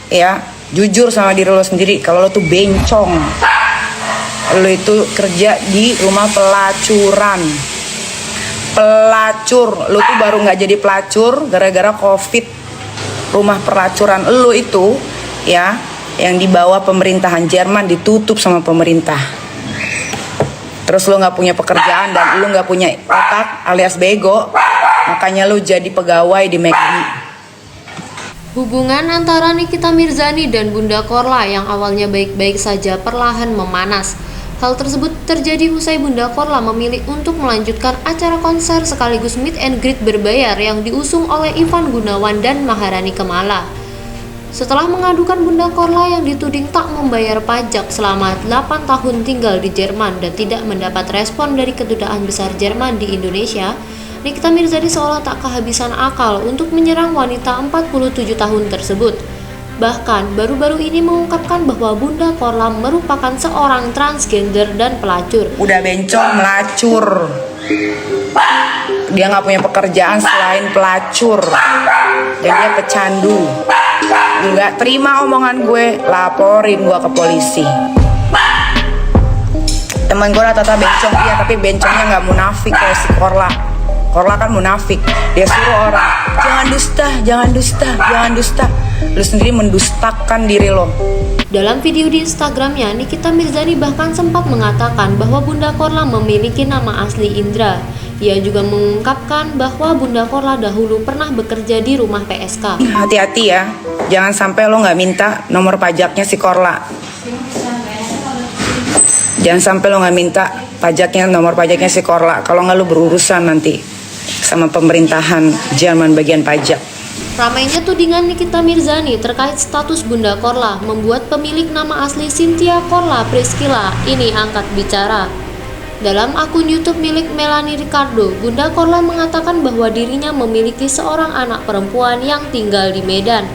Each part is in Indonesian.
ya jujur sama diri lo sendiri kalau lo tuh bencong. Lo itu kerja di rumah pelacuran. Pelacur, lo tuh baru nggak jadi pelacur gara-gara COVID. Rumah pelacuran lo itu ya yang dibawa pemerintahan Jerman ditutup sama pemerintah. Terus lo nggak punya pekerjaan dan lo nggak punya otak alias bego, makanya lo jadi pegawai di McD. Hubungan antara Nikita Mirzani dan Bunda Korla yang awalnya baik-baik saja perlahan memanas. Hal tersebut terjadi usai Bunda Korla memilih untuk melanjutkan acara konser sekaligus meet and greet berbayar yang diusung oleh Ivan Gunawan dan Maharani Kemala. Setelah mengadukan Bunda Korla yang dituding tak membayar pajak selama 8 tahun tinggal di Jerman dan tidak mendapat respon dari Kedutaan Besar Jerman di Indonesia, Nikita Mirzani seolah tak kehabisan akal untuk menyerang wanita 47 tahun tersebut. Bahkan baru-baru ini mengungkapkan bahwa Bunda Korla merupakan seorang transgender dan pelacur. Udah bencong, melacur. Dia nggak punya pekerjaan selain pelacur. Dan dia pecandu. Nggak terima omongan gue, laporin gue ke polisi. Temen gue rata-rata bencong, iya, tapi bencongnya nggak munafik kayak si Korla. Korla kan munafik, dia suruh orang jangan dusta, jangan dusta, jangan dusta. Lu sendiri mendustakan diri lo. Dalam video di Instagramnya, Nikita Mirzani bahkan sempat mengatakan bahwa Bunda Korla memiliki nama asli Indra. Ia juga mengungkapkan bahwa Bunda Korla dahulu pernah bekerja di rumah PSK. Hati-hati ya, jangan sampai lo nggak minta nomor pajaknya si Korla. Jangan sampai lo nggak minta pajaknya, nomor pajaknya si Korla. Kalau nggak lo berurusan nanti sama pemerintahan Jerman bagian pajak. Ramainya tudingan Nikita Mirzani terkait status Bunda Korla membuat pemilik nama asli Cynthia Korla Priscilla ini angkat bicara. Dalam akun YouTube milik Melanie Ricardo, Bunda Korla mengatakan bahwa dirinya memiliki seorang anak perempuan yang tinggal di Medan.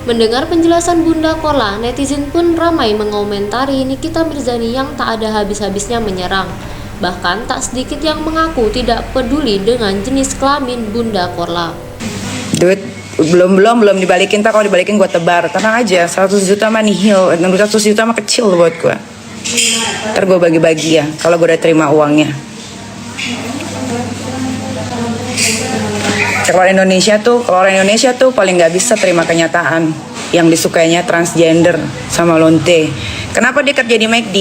Mendengar penjelasan Bunda Korla, netizen pun ramai mengomentari Nikita Mirzani yang tak ada habis-habisnya menyerang. Bahkan tak sedikit yang mengaku tidak peduli dengan jenis kelamin Bunda Korla. Duit belum dibalikin, tak kalau dibalikin gue tebar. Tenang aja, 100 juta mah nihil, 100 juta mah kecil buat gue. Ntar gue bagi-bagi ya kalau gue udah terima uangnya. Kalau orang Indonesia tuh paling nggak bisa terima kenyataan yang disukainya transgender sama lonte. Kenapa dia kerja di McD?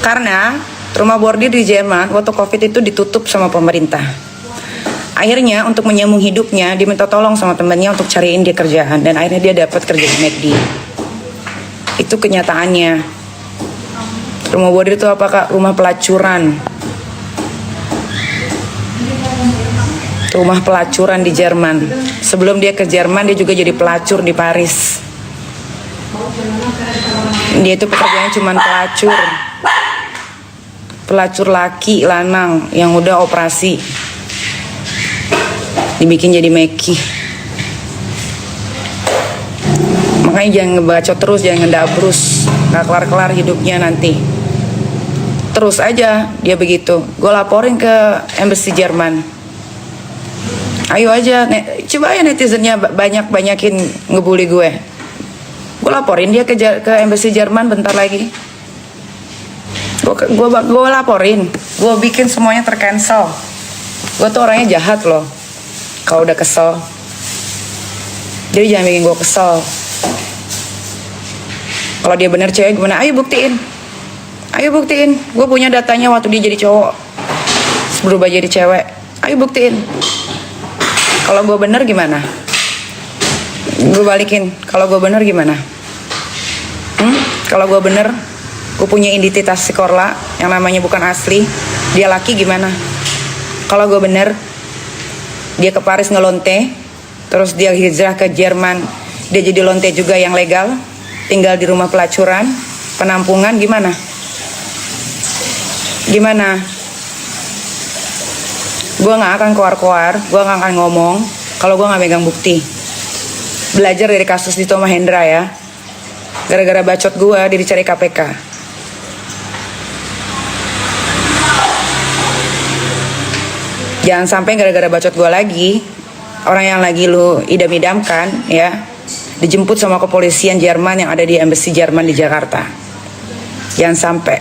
Karena rumah bordir di Jerman waktu COVID itu ditutup sama pemerintah. Akhirnya untuk menyambung hidupnya dia minta tolong sama temannya untuk cariin dia kerjaan, dan akhirnya dia dapat kerja di McD. Itu kenyataannya. Rumah bordir itu apa kak? Rumah pelacuran. Rumah pelacuran di Jerman. Sebelum dia ke Jerman dia juga jadi pelacur di Paris. Dia itu pekerjaannya cuma pelacur. Pelacur laki lanang yang udah operasi dibikin jadi meki. Makanya jangan ngebacot terus, jangan ngedabrus, nggak kelar-kelar hidupnya nanti. Terus aja dia begitu. Gue laporin ke embassy Jerman. Ayo aja, coba ya netizennya banyakin ngebully gue. Gue laporin dia ke embassy Jerman bentar lagi. Gue laporin, gue bikin semuanya tercancel. Gue tuh orangnya jahat loh. Kalau udah kesel, jadi jangan bikin gue kesel. Kalau dia bener cewek gimana? Ayo buktiin. Gue punya datanya waktu dia jadi cowok, berubah jadi cewek. Ayo buktiin. Kalau gue bener gimana? Gue balikin. Kalau gue bener gimana? Kalau gue bener, gue punya identitas si Korla yang namanya bukan asli. Dia laki gimana? Kalau gue bener, dia ke Paris ngelonte, terus dia hijrah ke Jerman, dia jadi lonte juga yang legal, tinggal di rumah pelacuran, penampungan, gimana? Gue gak akan keluar-keluar, gue gak akan ngomong kalau gue gak megang bukti. Belajar dari kasus Dito Mahendra ya. Gara-gara bacot gue, dia dicari KPK. Jangan sampai gara-gara bacot gue lagi, orang yang lagi lu idam-idamkan ya, dijemput sama kepolisian Jerman yang ada di embassy Jerman di Jakarta. Jangan sampai.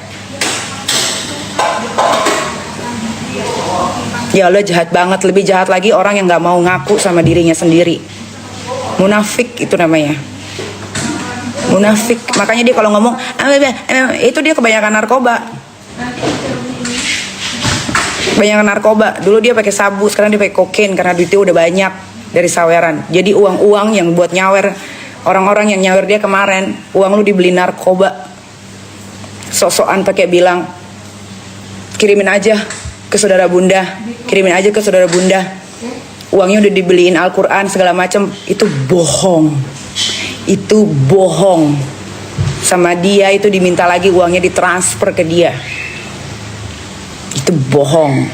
Ya Allah, jahat banget. Lebih jahat lagi orang yang gak mau ngaku sama dirinya sendiri. Munafik itu namanya. Munafik. Makanya dia kalau ngomong itu dia kebanyakan narkoba. Kebanyakan narkoba. Dulu dia pakai sabu, sekarang dia pakai kokain karena duitnya udah banyak dari saweran. Jadi uang-uang yang buat nyawer, orang-orang yang nyawer dia kemarin, uang lu dibeli narkoba. Sok-sokan pakai bilang kirimin aja ke saudara bunda, kirimin aja ke saudara bunda. Uangnya udah dibeliin Al-Quran segala macam. Itu bohong. Itu bohong. Sama dia itu diminta lagi uangnya ditransfer ke dia. Itu bohong.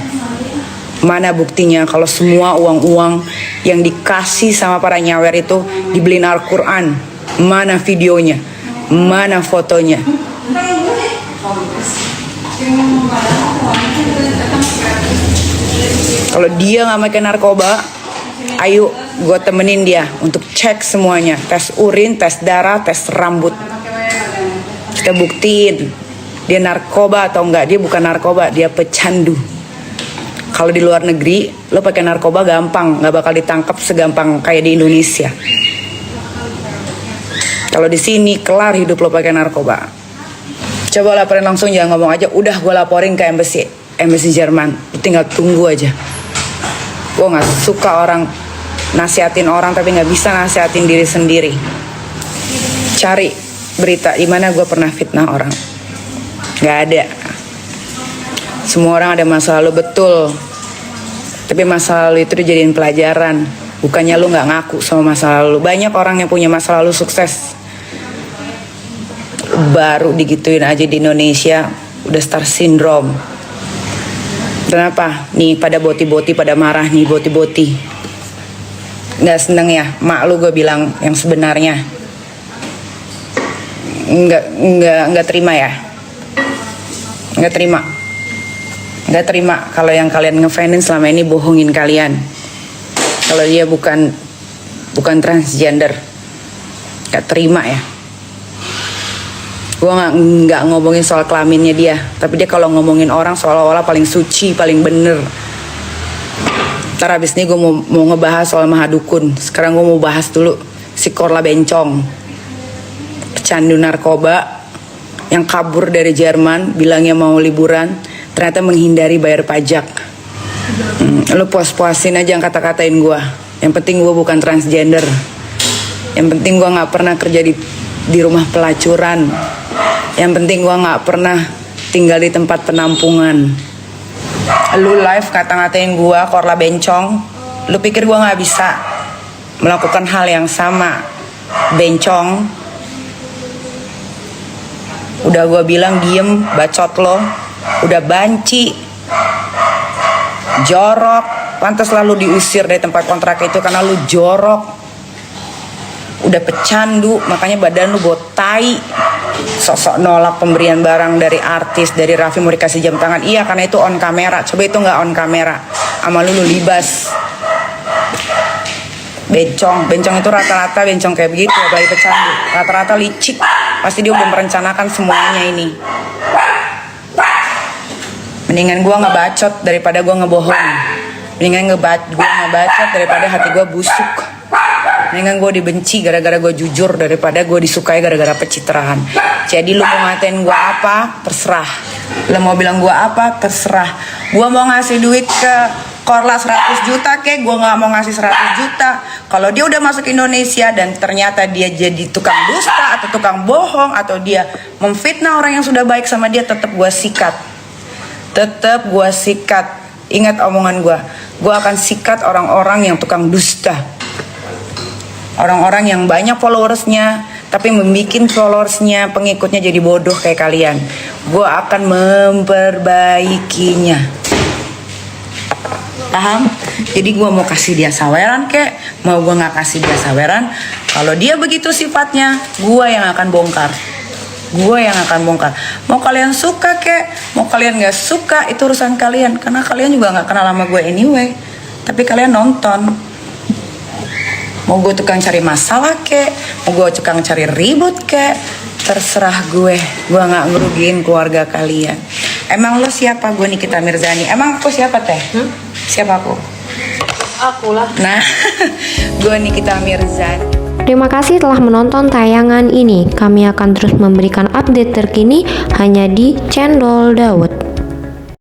Mana buktinya kalau semua uang-uang yang dikasih sama para nyawer itu dibeliin Al-Quran? Mana videonya? Mana fotonya? Kalau dia nggak pakai narkoba, ayo gue temenin dia untuk cek semuanya, tes urin, tes darah, tes rambut. Kita buktiin dia narkoba atau enggak. Dia bukan narkoba, dia pecandu. Kalau di luar negeri lo pakai narkoba gampang, nggak bakal ditangkap segampang kayak di Indonesia. Kalau di sini kelar hidup lo pakai narkoba. Coba laporin langsung, jangan ngomong aja udah gue laporin ke embassy Jerman. Tinggal tunggu aja. Gue nggak suka orang nasihatin orang tapi nggak bisa nasihatin diri sendiri. Cari berita di mana gue pernah fitnah orang. Nggak ada. Semua orang ada masa lalu, betul. Tapi masa lalu itu dijadiin pelajaran. Bukannya lu nggak ngaku sama masa lalu. Banyak orang yang punya masa lalu sukses, baru digituin aja di Indonesia udah star syndrome. Kenapa? Nih pada boti-boti pada marah nih, boti-boti. Nggak seneng ya mak lu gue bilang yang sebenarnya. Nggak terima ya. Nggak terima kalau yang kalian ngefanin selama ini bohongin kalian. Kalau dia bukan transgender. Nggak terima ya. Gue nggak ngomongin soal kelaminnya dia, tapi dia kalau ngomongin orang seolah-olah paling suci, paling bener. Ntar abis ini gue mau ngebahas soal Mahadukun. Sekarang gue mau bahas dulu si Korla Bencong, pecandu narkoba yang kabur dari Jerman, bilangnya mau liburan, ternyata menghindari bayar pajak. Lu puas-puasin aja yang kata-katain gue. Yang penting gue bukan transgender. Yang penting gue nggak pernah kerja di rumah pelacuran. Yang penting gue nggak pernah tinggal di tempat penampungan. Lu live kata-ngatain gue, Korla Bencong. Lu pikir gue nggak bisa melakukan hal yang sama, Bencong? Udah gue bilang diem, bacot lo. Udah banci, jorok. Pantas lalu diusir dari tempat kontrak itu karena lu jorok. Udah pecandu, makanya badan lu botai. Sosok nolak pemberian barang dari artis, dari Raffi mau dikasih jam tangan. Iya karena itu on kamera. Coba itu nggak on kamera, sama lu libas. Bencong itu rata-rata bencong kayak begitu, apalagi pecandu. Rata-rata licik. Pasti dia udah merencanakan semuanya ini. Mendingan gua ngebacot daripada gua ngebohong. Mendingan gua ngebacot daripada hati gua busuk. Mendingan gue dibenci gara-gara gue jujur daripada gue disukai gara-gara pencitraan. Jadi lu mau ngatain gue apa, terserah. Lu mau bilang gue apa, terserah. Gue mau ngasih duit ke Korla 100 juta kek, gue gak mau ngasih 100 juta. Kalau dia udah masuk Indonesia dan ternyata dia jadi tukang dusta atau tukang bohong, atau dia memfitnah orang yang sudah baik sama dia, tetap gue sikat. Tetap gue sikat. Ingat omongan gue akan sikat orang-orang yang tukang dusta. Orang-orang yang banyak followersnya tapi membuat followersnya, pengikutnya jadi bodoh kayak kalian. Gue akan memperbaikinya. Paham? Jadi gue mau kasih dia saweran kek, mau gue gak kasih dia saweran, kalau dia begitu sifatnya, gue yang akan bongkar. Mau kalian suka kek, mau kalian gak suka, itu urusan kalian. Karena kalian juga gak kenal sama gue anyway. Tapi kalian nonton. Mau gue tukang cari masalah kek, mau gue tukang cari ribut kek, terserah gue nggak ngerugiin keluarga kalian. Emang lo siapa? Gue Nikita Mirzani. Emang aku siapa teh? Siapa aku? Akulah. Nah, gue Nikita Mirzani. Terima kasih telah menonton tayangan ini. Kami akan terus memberikan update terkini hanya di Cendol Dawet.